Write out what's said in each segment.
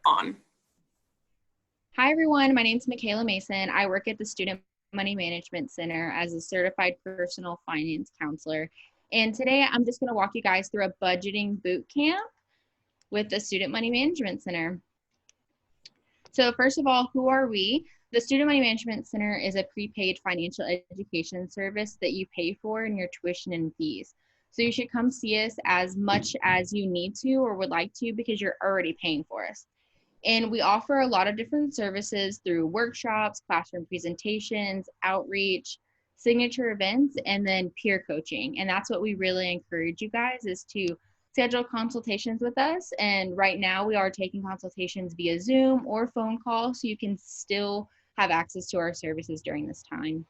on. Hi, everyone. My name is Michaela Mason. I work at the Student Money Management Center as a certified personal finance counselor. And today I'm just going to walk you guys through a budgeting boot camp with the Student Money Management Center. So first of all, who are we? The Student Money Management Center is a prepaid financial education service that you pay for in your tuition and fees. So you should come see us as much as you need to or would like to because you're already paying for us. And we offer a lot of different services through workshops, classroom presentations, outreach, signature events, and then peer coaching. And that's what we really encourage you guys is to schedule consultations with us. And right now we are taking consultations via Zoom or phone call, so you can still have access to our services during this time.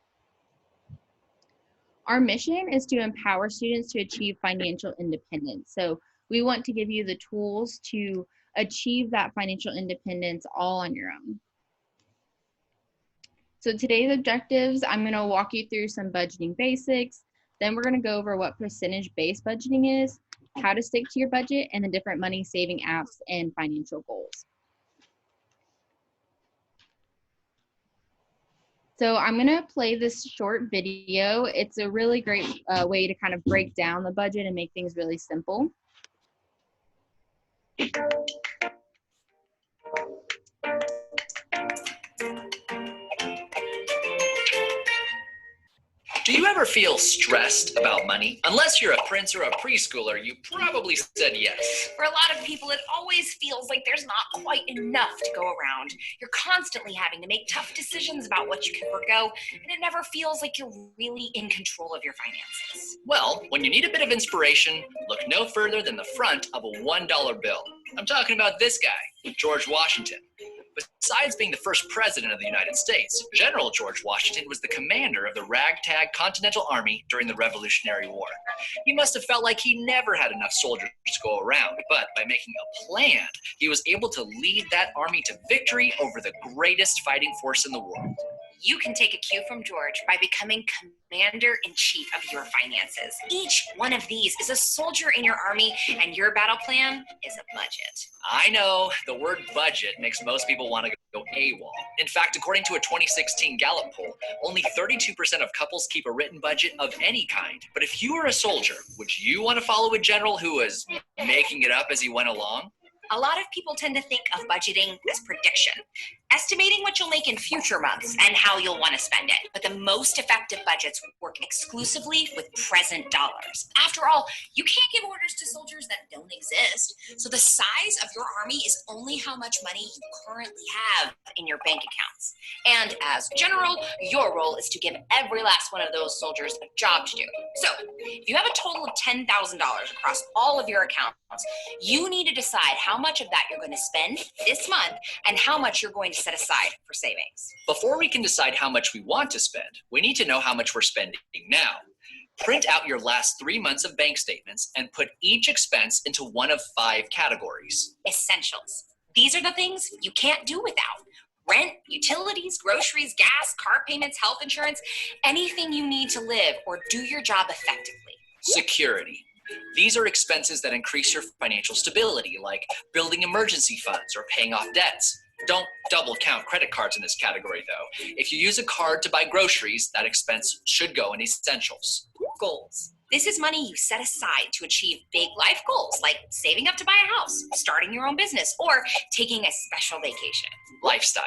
Our mission is to empower students to achieve financial independence. So we want to give you the tools to achieve that financial independence all on your own. So today's objectives, I'm going to walk you through some budgeting basics. Then we're going to go over what percentage-based budgeting is, how to stick to your budget, and the different money saving apps and financial goals. So I'm going to play this short video. It's a really great way to kind of break down the budget and make things really simple. Do you ever feel stressed about money? Unless you're a prince or a preschooler, you probably said yes. For a lot of people, it always feels like there's not quite enough to go around. You're constantly having to make tough decisions about what you can forgo, and it never feels like you're really in control of your finances. Well, when you need a bit of inspiration, look no further than the front of a $1 bill. I'm talking about this guy, George Washington. Besides being the first president of the United States, General George Washington was the commander of the ragtag Continental Army during the Revolutionary War. He must have felt like he never had enough soldiers to go around, but by making a plan, he was able to lead that army to victory over the greatest fighting force in the world. You can take a cue from George by becoming commander-in-chief of your finances. Each one of these is a soldier in your army, and your battle plan is a budget. I know, the word budget makes most people want to go AWOL. In fact, according to a 2016 Gallup poll, only 32% of couples keep a written budget of any kind. But if you were a soldier, would you want to follow a general who was making it up as he went along? A lot of people tend to think of budgeting as prediction, estimating what you'll make in future months and how you'll want to spend it. But the most effective budgets work exclusively with present dollars. After all, you can't give orders to soldiers that don't exist. So the size of your army is only how much money you currently have in your bank accounts. And as general, your role is to give every last one of those soldiers a job to do. So if you have a total of $10,000 across all of your accounts, you need to decide how much of that you're going to spend this month and how much you're going to set aside for savings. Before we can decide how much we want to spend, we need to know how much we're spending now. Print out your last 3 months of bank statements and put each expense into one of 5 categories. Essentials. These are the things you can't do without. Rent, utilities, groceries, gas, car payments, health insurance, anything you need to live or do your job effectively. Security. These are expenses that increase your financial stability, like building emergency funds or paying off debts. Don't double count credit cards in this category, though. If you use a card to buy groceries, that expense should go in essentials. Goals. This is money you set aside to achieve big life goals, like saving up to buy a house, starting your own business, or taking a special vacation. Lifestyle.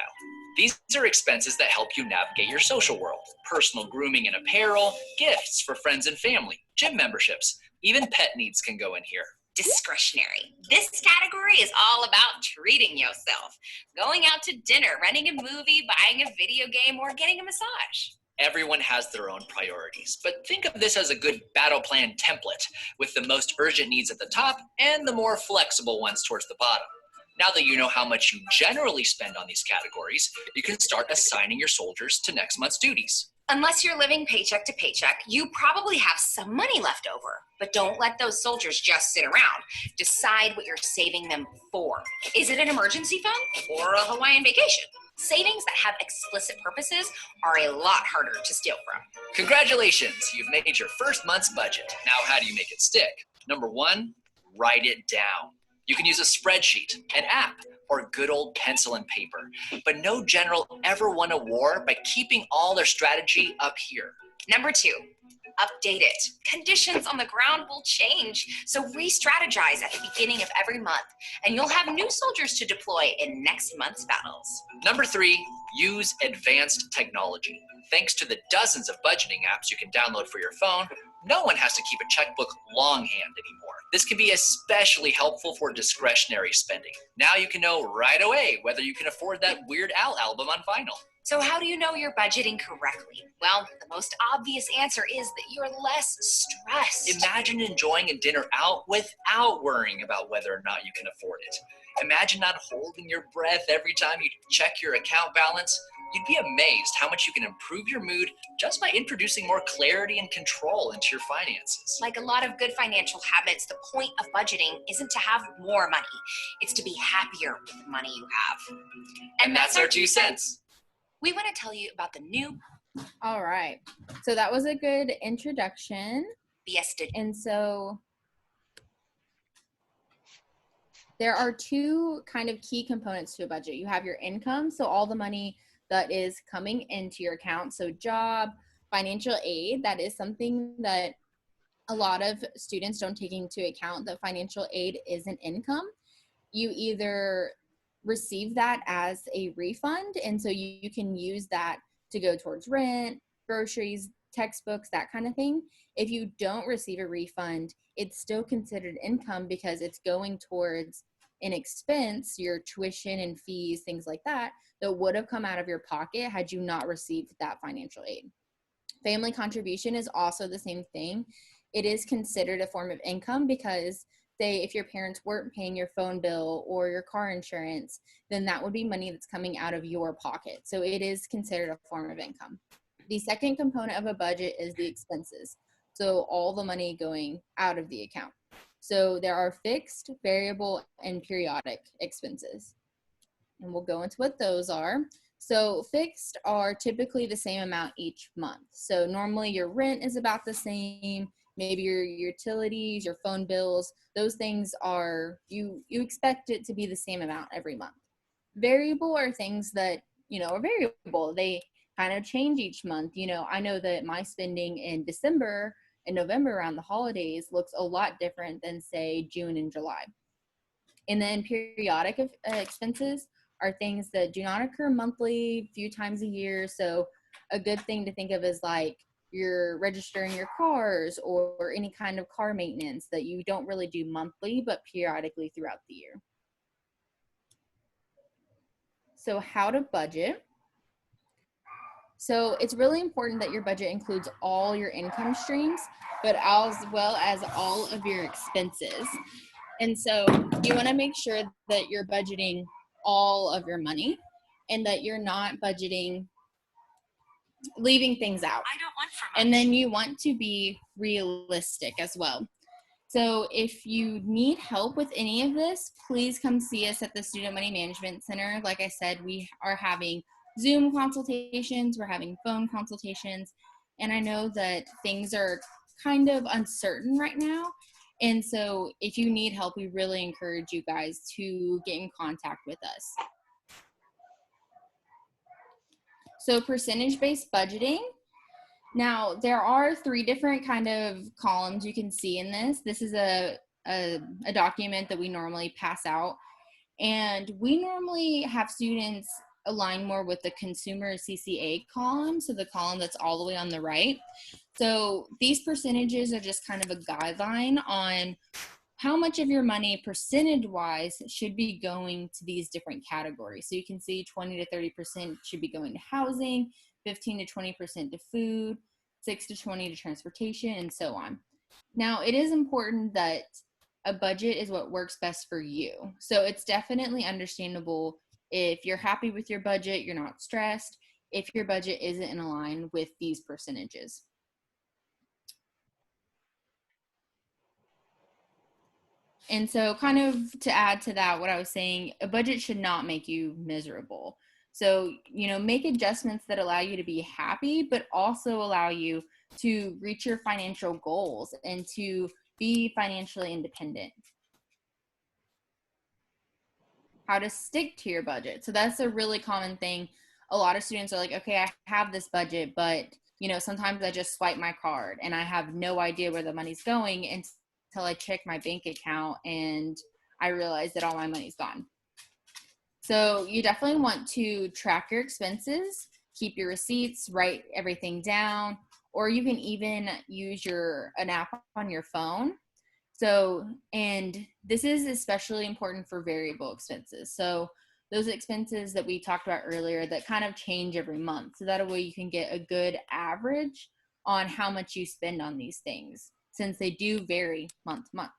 These are expenses that help you navigate your social world. Personal grooming and apparel, gifts for friends and family, gym memberships, even pet needs can go in here. Discretionary. This category is all about treating yourself. Going out to dinner, renting a movie, buying a video game, or getting a massage. Everyone has their own priorities, but think of this as a good battle plan template, with the most urgent needs at the top and the more flexible ones towards the bottom. Now that you know how much you generally spend on these categories, you can start assigning your soldiers to next month's duties. Unless you're living paycheck to paycheck, you probably have some money left over. But don't let those soldiers just sit around. Decide what you're saving them for. Is it an emergency fund or a Hawaiian vacation? Savings that have explicit purposes are a lot harder to steal from. Congratulations, you've made your first month's budget. Now how do you make it stick? Number 1, write it down. You can use a spreadsheet, an app, or good old pencil and paper. But no general ever won a war by keeping all their strategy up here. Number 2, update it. Conditions on the ground will change, so re-strategize at the beginning of every month, and you'll have new soldiers to deploy in next month's battles. Number 3, use advanced technology. Thanks to the dozens of budgeting apps you can download for your phone, no one has to keep a checkbook longhand anymore. This can be especially helpful for discretionary spending. Now you can know right away whether you can afford that Weird Al album on vinyl. So how do you know you're budgeting correctly? Well, the most obvious answer is that you're less stressed. Imagine enjoying a dinner out without worrying about whether or not you can afford it. Imagine not holding your breath every time you check your account balance. You'd be amazed how much you can improve your mood just by introducing more clarity and control into your finances. Like a lot of good financial habits, the point of budgeting isn't to have more money. It's to be happier with the money you have. And that's our 2 cents. We want to tell you about the new All right. So that was a good introduction. Fiesta. And so there are 2 kind of key components to a budget. You have your income, so all the money that is coming into your account. So job, financial aid, that is something that a lot of students don't take into account, that financial aid is an income. You either receive that as a refund, and so you can use that to go towards rent, groceries, textbooks, that kind of thing. If you don't receive a refund, it's still considered income because it's going towards an expense, your tuition and fees, things like that would have come out of your pocket had you not received that financial aid. Family contribution is also the same thing. It is considered a form of income because, say, if your parents weren't paying your phone bill or your car insurance, then that would be money that's coming out of your pocket. So it is considered a form of income. The second component of a budget is the expenses. So all the money going out of the account. So there are fixed, variable, and periodic expenses. And we'll go into what those are. So fixed are typically the same amount each month. So normally your rent is about the same, maybe your utilities, your phone bills, those things are, you expect it to be the same amount every month. Variable are things that, are variable. They kind of change each month. I know that my spending in December and November around the holidays looks a lot different than, say, June and July. And then periodic expenses are things that do not occur monthly, few times a year. So a good thing to think of is like you're registering your cars or any kind of car maintenance that you don't really do monthly, but periodically throughout the year. So how to budget. So it's really important that your budget includes all your income streams, but as well as all of your expenses. And so you want to make sure that you're budgeting all of your money and that you're not budgeting, leaving things out. I don't want for much. And then you want to be realistic as well. So if you need help with any of this, please come see us at the Student Money Management Center. Like I said, we are having Zoom consultations, we're having phone consultations, and I know that things are kind of uncertain right now. And so if you need help, we really encourage you guys to get in contact with us. So percentage-based budgeting. Now, there are 3 different kind of columns you can see in this. This is a document that we normally pass out. And we normally have students align more with the consumer CCA column, so the column that's all the way on the right. So these percentages are just kind of a guideline on how much of your money percentage-wise should be going to these different categories. So you can see 20 to 30% should be going to housing, 15 to 20% to food, 6 to 20 to transportation, and so on. Now, it is important that a budget is what works best for you. So it's definitely understandable if you're happy with your budget, you're not stressed, if your budget isn't in line with these percentages. And so kind of to add to that, what I was saying, a budget should not make you miserable. So, make adjustments that allow you to be happy, but also allow you to reach your financial goals and to be financially independent. how to stick to your budget. So that's a really common thing. A lot of students are like, okay, I have this budget, but sometimes I just swipe my card and I have no idea where the money's going until I check my bank account and I realize that all my money's gone. So you definitely want to track your expenses, keep your receipts, write everything down, or you can even use an app on your phone. So, and this is especially important for variable expenses. So those expenses that we talked about earlier that kind of change every month. So that way you can get a good average on how much you spend on these things, since they do vary month to month.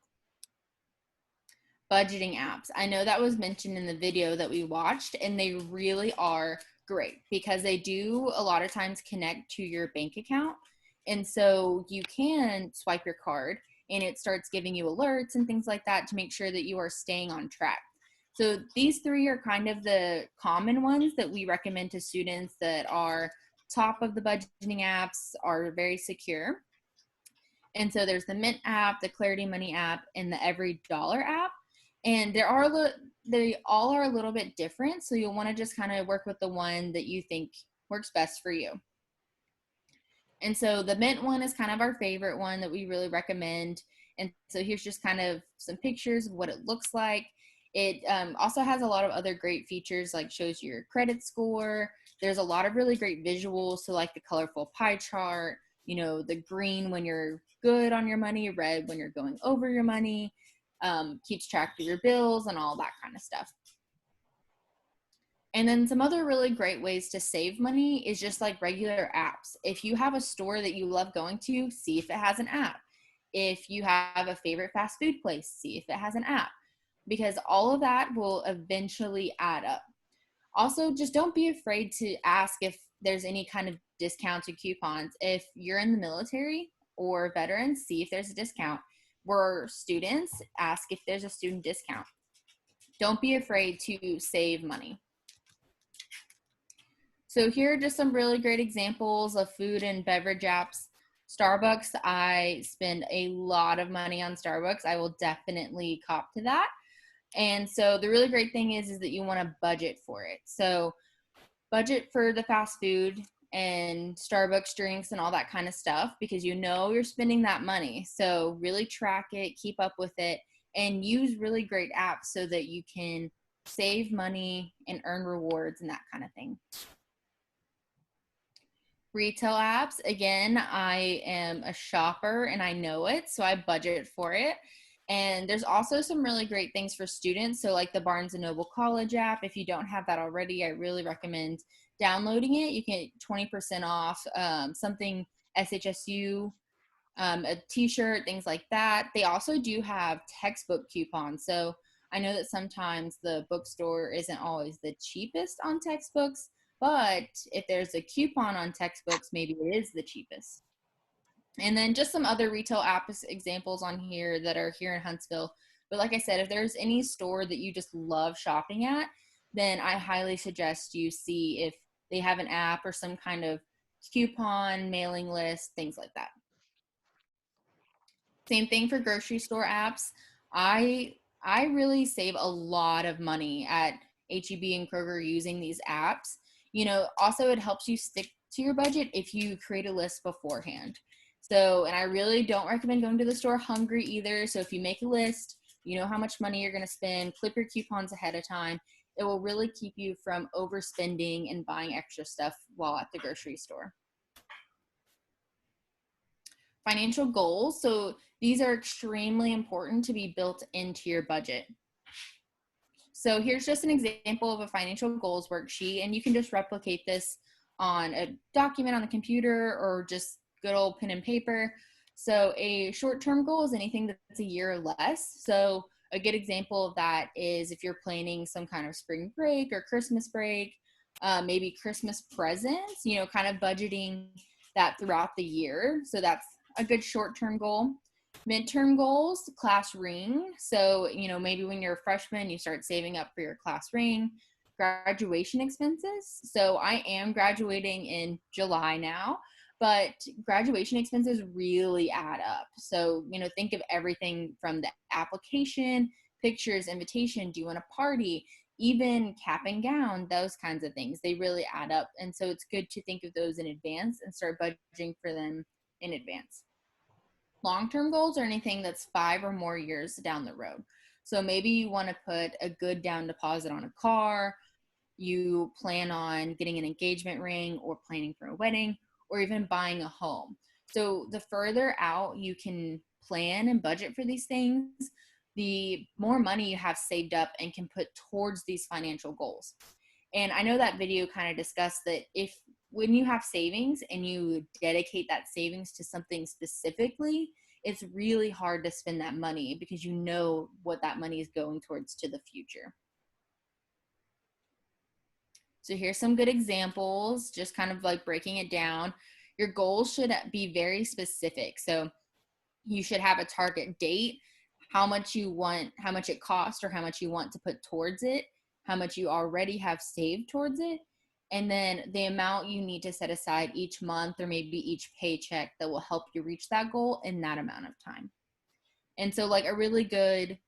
Budgeting apps. I know that was mentioned in the video that we watched, and they really are great because they do a lot of times connect to your bank account. And so you can swipe your card and it starts giving you alerts and things like that to make sure that you are staying on track. So these three are kind of the common ones that we recommend to students that are top of the budgeting apps, are very secure. And so there's the Mint app, the Clarity Money app, and the Every Dollar app. And they all are a little bit different. So you'll want to just kind of work with the one that you think works best for you. And so the Mint one is kind of our favorite one that we really recommend. And so here's just kind of some pictures of what it looks like. It also has a lot of other great features, like shows your credit score. There's a lot of really great visuals. So like the colorful pie chart, the green when you're good on your money, red when you're going over your money, keeps track of your bills and all that kind of stuff. And then some other really great ways to save money is just like regular apps. If you have a store that you love going to, see if it has an app. If you have a favorite fast food place, see if it has an app, because all of that will eventually add up. Also, just don't be afraid to ask if there's any kind of discounts or coupons. If you're in the military or veterans, see if there's a discount. We're students, ask if there's a student discount. Don't be afraid to save money. So here are just some really great examples of food and beverage apps. Starbucks, I spend a lot of money on Starbucks. I will definitely cop to that. And so the really great thing is that you want to budget for it. So budget for the fast food and Starbucks drinks and all that kind of stuff, because you're spending that money. So really track it, keep up with it, and use really great apps so that you can save money and earn rewards and that kind of thing. Retail apps, again, I am a shopper and I know it, so I budget for it. And there's also some really great things for students. So like the Barnes & Noble College app, if you don't have that already, I really recommend downloading it. You can get 20% off something SHSU, a t-shirt, things like that. They also do have textbook coupons. So I know that sometimes the bookstore isn't always the cheapest on textbooks, but if there's a coupon on textbooks, maybe it is the cheapest. And then just some other retail app examples on here that are here in Huntsville. But like I said, if there's any store that you just love shopping at, then I highly suggest you see if they have an app or some kind of coupon, mailing list, things like that. Same thing for grocery store apps. I really save a lot of money at H-E-B and Kroger using these apps. Also it helps you stick to your budget if you create a list beforehand. So, and I really don't recommend going to the store hungry either. So if you make a list, you know how much money you're going to spend, clip your coupons ahead of time. It will really keep you from overspending and buying extra stuff while at the grocery store. Financial goals. So these are extremely important to be built into your budget. So here's just an example of a financial goals worksheet, and you can just replicate this on a document on the computer or just good old pen and paper. So a short-term goal is anything that's a year or less. So a good example of that is if you're planning some kind of spring break or Christmas break, maybe Christmas presents, kind of budgeting that throughout the year. So that's a good short-term goal. Midterm goals, class ring. So, maybe when you're a freshman, you start saving up for your class ring. Graduation expenses. So I am graduating in July now, but graduation expenses really add up. So, think of everything from the application, pictures, invitation. Do you want a party? even cap and gown, those kinds of things, they really add up. And so it's good to think of those in advance and start budgeting for them in advance. Long-term goals are anything that's 5 or more years down the road. So maybe you want to put a good down deposit on a car, you plan on getting an engagement ring or planning for a wedding or even buying a home. So the further out you can plan and budget for these things, the more money you have saved up and can put towards these financial goals. And I know that video kind of discussed that when you have savings and you dedicate that savings to something specifically, it's really hard to spend that money because you know what that money is going towards to the future. So here's some good examples, just kind of like breaking it down. Your goals should be very specific. So you should have a target date, how much it costs or how much you want to put towards it, how much you already have saved towards it, and then the amount you need to set aside each month or maybe each paycheck that will help you reach that goal in that amount of time. And so like a really good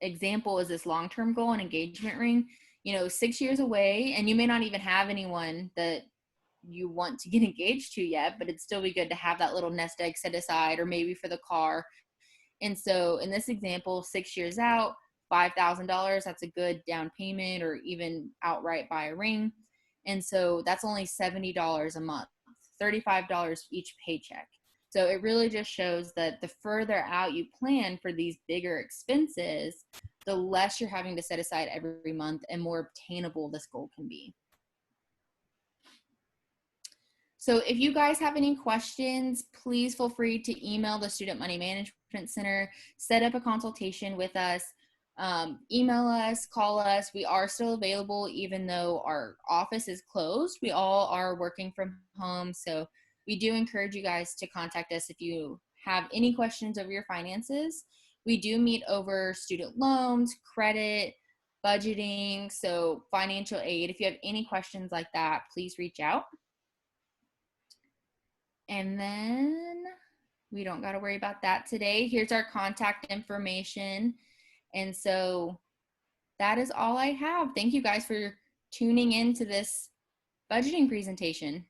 example is this long-term goal, an engagement ring. 6 years away, and you may not even have anyone that you want to get engaged to yet, but it'd still be good to have that little nest egg set aside, or maybe for the car. And so in this example, 6 years out, $5,000, that's a good down payment, or even outright buy a ring. And so that's only $70 a month, $35 each paycheck. So it really just shows that the further out you plan for these bigger expenses, the less you're having to set aside every month and more obtainable this goal can be. So if you guys have any questions, please feel free to email the Student Money Management Center, set up a consultation with us, email us, call us. We are still available even though our office is closed. We all are working from home, so we do encourage you guys to contact us if you have any questions over your finances. We do meet over student loans, credit, budgeting, so financial aid. If you have any questions like that, please reach out. And then we don't got to worry about that today. Here's our contact information. And so that is all I have. Thank you guys for tuning in to this budgeting presentation.